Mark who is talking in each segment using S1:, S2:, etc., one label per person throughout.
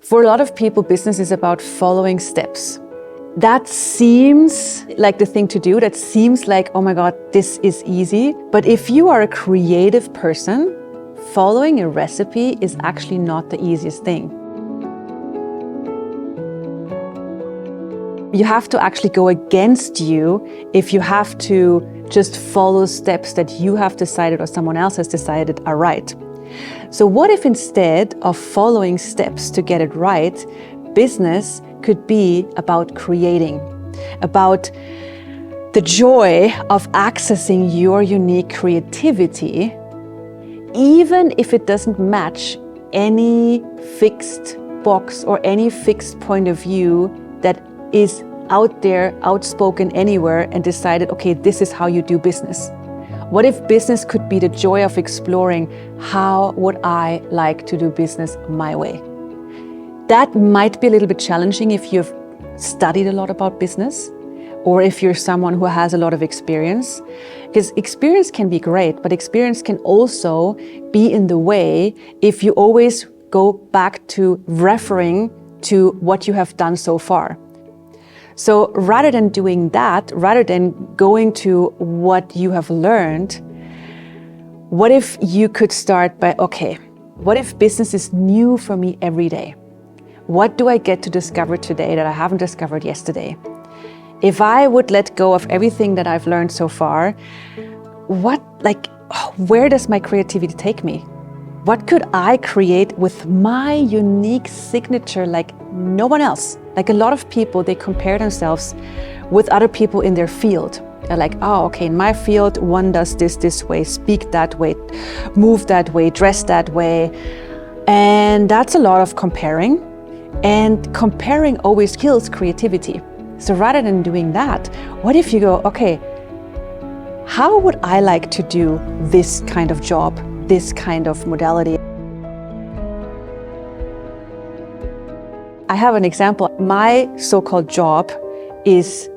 S1: For a lot of people, business is about following steps. That seems like the thing to do. That seems like, oh my God, this is easy. But if you are a creative person, following a recipe is actually not the easiest thing. You have to actually go against you if you have to just follow steps that you have decided or someone else has decided are right. So what if instead of following steps to get it right, business could be about creating, about the joy of accessing your unique creativity, even if it doesn't match any fixed box or any fixed point of view that is out there, outspoken anywhere and decided, okay, this is how you do business. What if business could be the joy of exploring how would I like to do business my way? That might be a little bit challenging if you've studied a lot about business or if you're someone who has a lot of experience. Because experience can be great, but experience can also be in the way if you always go back to referring to what you have done so far. So rather than doing that, rather than going to what you have learned, what if you could start by, okay, what if business is new for me every day? What do I get to discover today that I haven't discovered yesterday? If I would let go of everything that I've learned so far, where does my creativity take me? What could I create with my unique signature like no one else? Like a lot of people, they compare themselves with other people in their field. They're like, oh, okay, in my field, one does this way, speak that way, move that way, dress that way. And that's a lot of comparing. And comparing always kills creativity. So rather than doing that, what if you go, okay, how would I like to do this kind of job, this kind of modality? I have an example. My so-called job is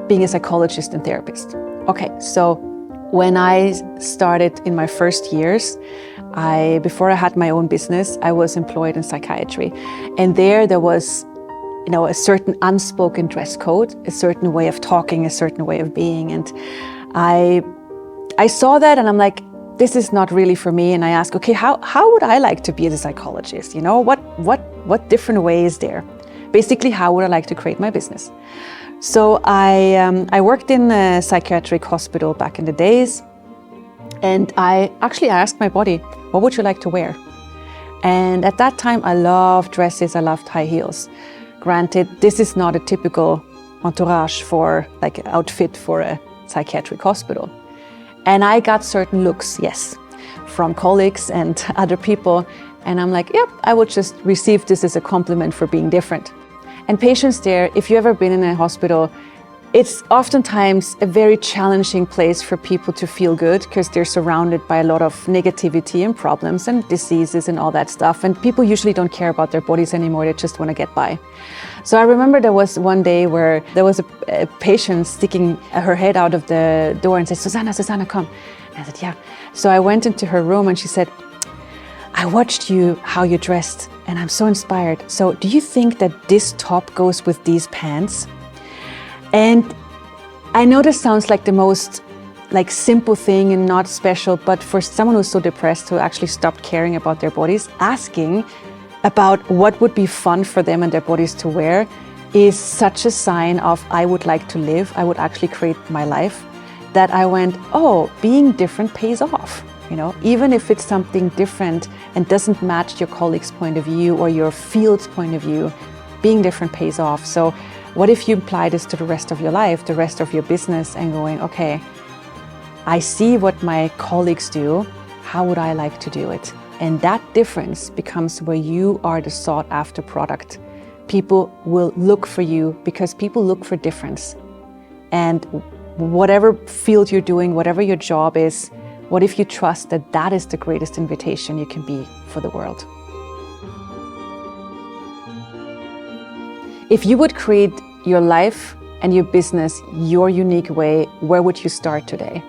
S1: being a psychologist and therapist. Okay, so when I started in my first years, before I had my own business, I was employed in psychiatry. And there was, a certain unspoken dress code, a certain way of talking, a certain way of being. And I saw that and I'm like, this is not really for me. And I asked, okay, how would I like to be as a psychologist? What different way is there? Basically, how would I like to create my business? So I worked in a psychiatric hospital back in the days. And I asked my body, what would you like to wear? And at that time, I loved dresses, I loved high heels. Granted, this is not a typical entourage for like outfit for a psychiatric hospital. And I got certain looks, yes, from colleagues and other people. And I'm like, yep, I would just receive this as a compliment for being different. And patients there, if you've ever been in a hospital, it's oftentimes a very challenging place for people to feel good because they're surrounded by a lot of negativity and problems and diseases and all that stuff. And people usually don't care about their bodies anymore. They just want to get by. So I remember there was one day where there was a patient sticking her head out of the door and said, Susanna, come. And I said, yeah. So I went into her room and she said, I watched how you dressed and I'm so inspired. So do you think that this top goes with these pants? And I know this sounds like the most simple thing and not special, but for someone who's so depressed who actually stopped caring about their bodies, asking about what would be fun for them and their bodies to wear is such a sign of I would like to live, I would actually create my life, that I went, oh, being different pays off. Even if it's something different and doesn't match your colleague's point of view or your field's point of view, being different pays off. So what if you apply this to the rest of your life, the rest of your business, and going, okay, I see what my colleagues do, how would I like to do it? And that difference becomes where you are the sought after product. People will look for you because people look for difference. And whatever field you're doing, whatever your job is, what if you trust that that is the greatest invitation you can be for the world? If you would create your life and your business your unique way, where would you start today?